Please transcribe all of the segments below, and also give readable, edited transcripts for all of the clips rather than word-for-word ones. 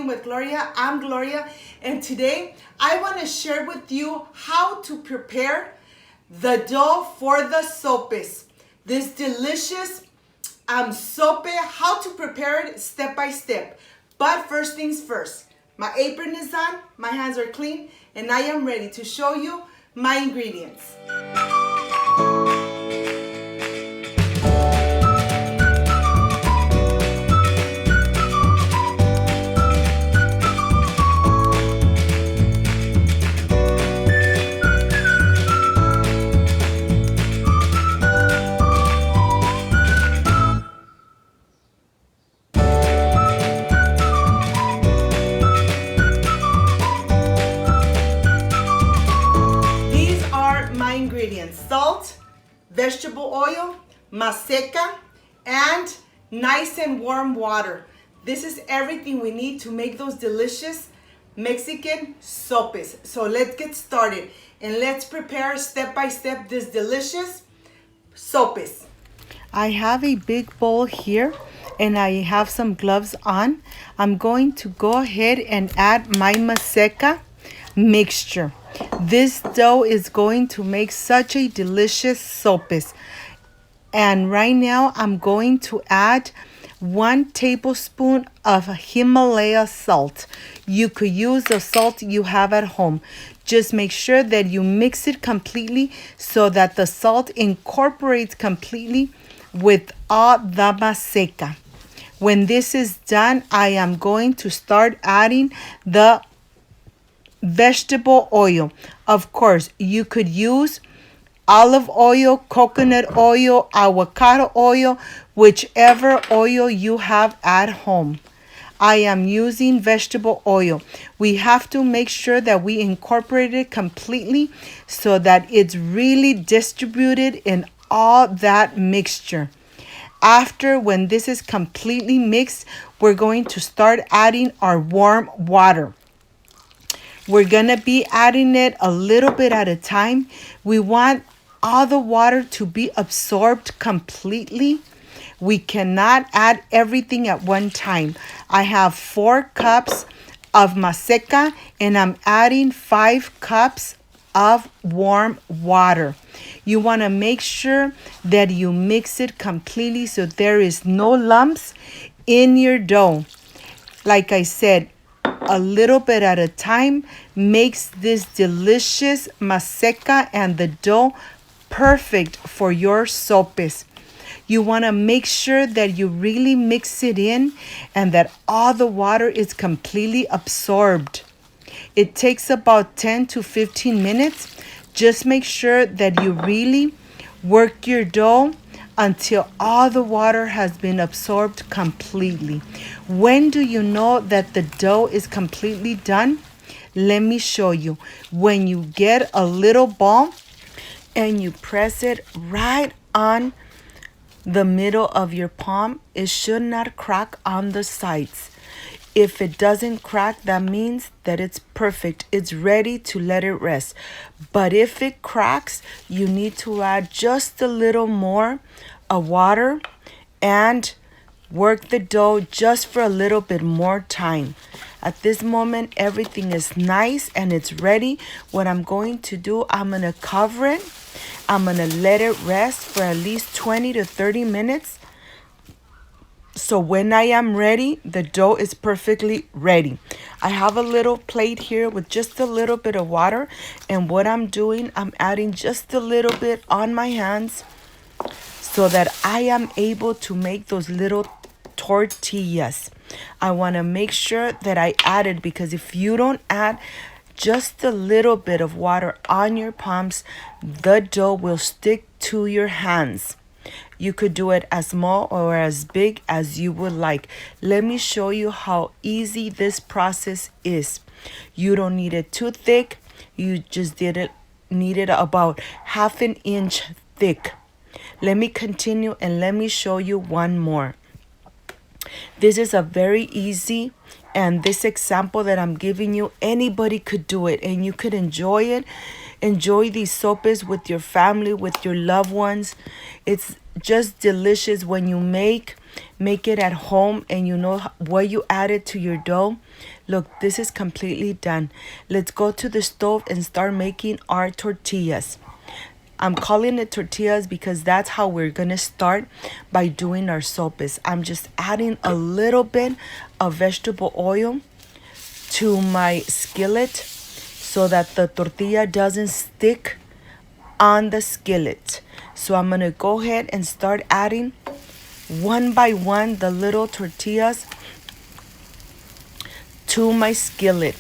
Cooking with Gloria. I'm Gloria, and today I want to share with you how to prepare the dough for the sopes. This delicious sope, how to prepare it step by step. But first things first, my apron is on, my hands are clean, and I am ready to show you my ingredients. Ingredients: salt, vegetable oil, maseca, and nice and warm water. This is everything we need to make those delicious Mexican sopes. So let's get started and let's prepare step by step this delicious sopes. I have a big bowl here and I have some gloves on. I'm going to go ahead and add my maseca mixture. This dough is going to make such a delicious sopes. And right now I'm going to add 1 tablespoon of Himalaya salt. You could use the salt you have at home. Just make sure that you mix it completely so that the salt incorporates completely with all the maseca. When this is done, I am going to start adding the vegetable oil. Of course, you could use olive oil, coconut oil, avocado oil, whichever oil you have at home. I am using vegetable oil. We have to make sure that we incorporate it completely so that it's really distributed in all that mixture. After, when this is completely mixed, we're going to start adding our warm water. We're going to be adding it a little bit at a time. We want all the water to be absorbed completely. We cannot add everything at one time. I have 4 cups of maseca and I'm adding 5 cups of warm water. You want to make sure that you mix it completely so there is no lumps in your dough. Like I said, a little bit at a time makes this delicious maseca and the dough perfect for your sopes. You want to make sure that you really mix it in and that all the water is completely absorbed. It takes about 10 to 15 minutes. Just make sure that you really work your dough until all the water has been absorbed completely. When do you know that the dough is completely done? Let me show you. When you get a little ball and you press it right on the middle of your palm, it should not crack on the sides. If it doesn't crack, that means that it's perfect. It's ready to let it rest. But if it cracks, you need to add just a little more of water and work the dough just for a little bit more time. At this moment, everything is nice and it's ready. What I'm going to do, I'm going to cover it. I'm going to let it rest for at least 20 to 30 minutes. So when I am ready, the dough is perfectly ready. I have a little plate here with just a little bit of water. And what I'm doing, I'm adding just a little bit on my hands so that I am able to make those little tortillas. I want to make sure that I add it because if you don't add just a little bit of water on your palms, the dough will stick to your hands. You could do it as small or as big as you would like. Let me show you how easy this process is. You don't need it too thick. You just need it about 1/2 inch thick. Let me continue and let me show you one more. This is a very easy, and this example that I'm giving you, anybody could do it and you could enjoy it. Enjoy these sopes with your family, with your loved ones. It's just delicious when you make it at home and you know what you added to your dough. Look, this is completely done. Let's go to the stove and start making our tortillas. I'm calling it tortillas because that's how we're gonna start by doing our sopes. I'm just adding a little bit of vegetable oil to my skillet so that the tortilla doesn't stick on the skillet. So I'm gonna go ahead and start adding one by one the little tortillas to my skillet.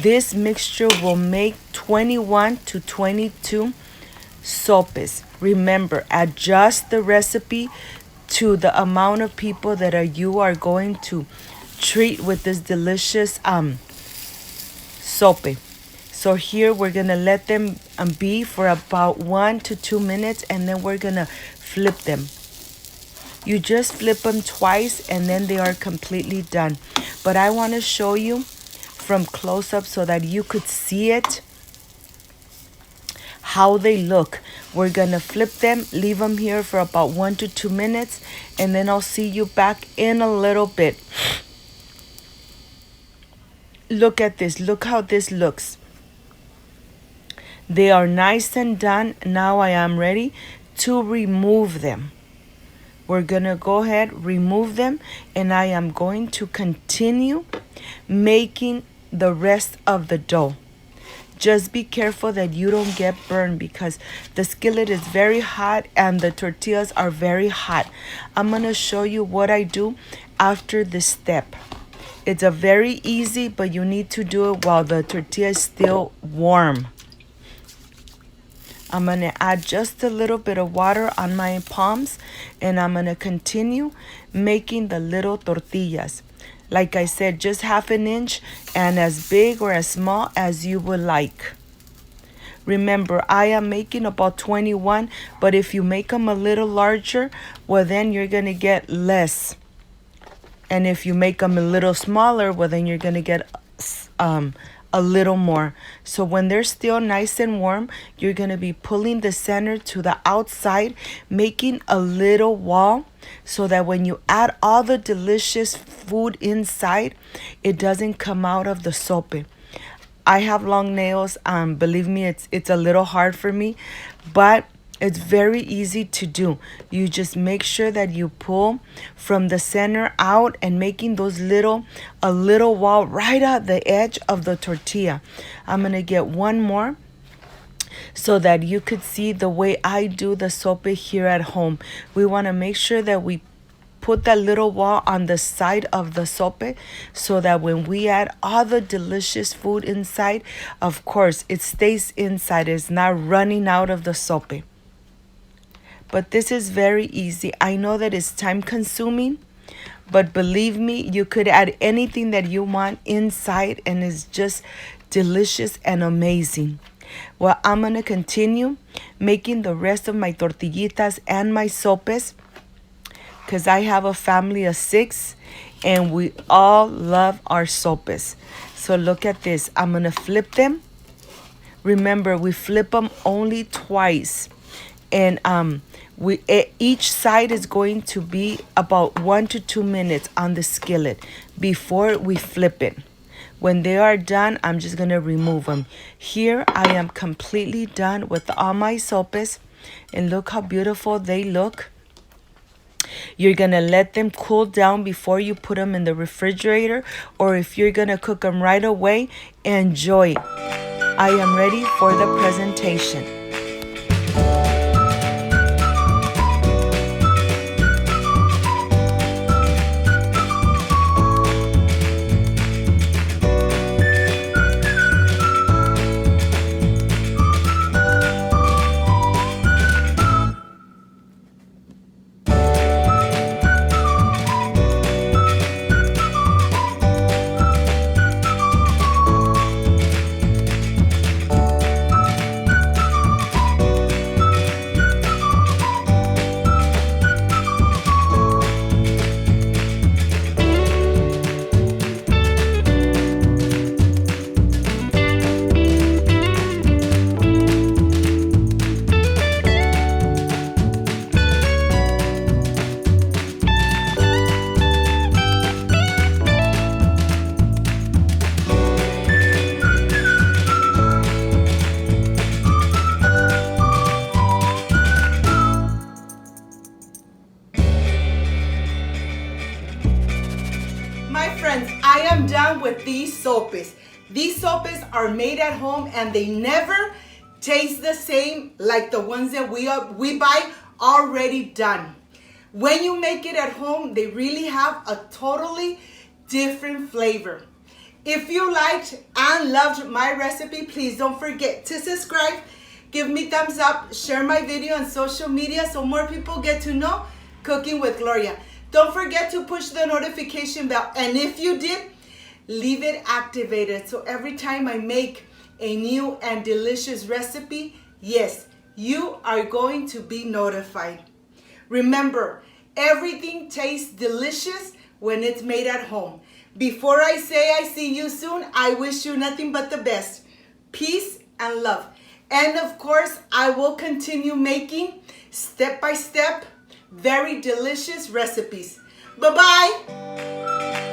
This mixture will make 21 to 22 sopes. Remember, adjust the recipe to the amount of people that you are going to treat with this delicious sope. So here we're gonna let them be for about 1 to 2 minutes, and then we're gonna flip them. You just flip them twice and then they are completely done. But I want to show you from close up so that you could see it, how they look. We're gonna flip them, leave them here for about 1 to 2 minutes, and then I'll see you back in a little bit. Look at this. Look how this looks. They are nice and done. Now I am ready to remove them. We're gonna go ahead, remove them, and I am going to continue making the rest of the dough. Just be careful that you don't get burned because the skillet is very hot and the tortillas are very hot. I'm gonna show you what I do after this step. It's a very easy, but you need to do it while the tortilla is still warm. I'm going to add just a little bit of water on my palms, and I'm going to continue making the little tortillas. Like I said, just 1/2 inch and as big or as small as you would like. Remember, I am making about 21, but if you make them a little larger, well, then you're going to get less. And if you make them a little smaller, well, then you're going to get a little more. So when they're still nice and warm, you're going to be pulling the center to the outside, making a little wall so that when you add all the delicious food inside, it doesn't come out of the sope. I have long nails. Believe me, it's a little hard for me, but it's very easy to do. You just make sure that you pull from the center out and making those a little wall right at the edge of the tortilla. I'm gonna get one more so that you could see the way I do the sope here at home. We wanna make sure that we put that little wall on the side of the sope so that when we add all the delicious food inside, of course, it stays inside. It's not running out of the sope. But this is very easy. I know that it's time consuming, but believe me, you could add anything that you want inside and it's just delicious and amazing. Well, I'm going to continue making the rest of my tortillitas and my sopes because I have a family of 6 and we all love our sopes. So look at this. I'm going to flip them. Remember, we flip them only twice. And each side is going to be about 1 to 2 minutes on the skillet before we flip it. When they are done, I'm just going to remove them. Here, I am completely done with all my sopes. And look how beautiful they look. You're going to let them cool down before you put them in the refrigerator. Or if you're going to cook them right away, enjoy. I am ready for the presentation. with these sopes. These sopes are made at home and they never taste the same like the ones that we buy already done. When you make it at home, they really have a totally different flavor. If you liked and loved my recipe, please don't forget to subscribe, give me thumbs up, share my video on social media so more people get to know Cooking with Gloria. Don't forget to push the notification bell, and if you did, leave it activated so every time I make a new and delicious recipe, yes, you are going to be notified. Remember, everything tastes delicious when it's made at home. Before I say I see you soon, I wish you nothing but the best. Peace and love. And of course, I will continue making step by step very delicious recipes. Bye-bye.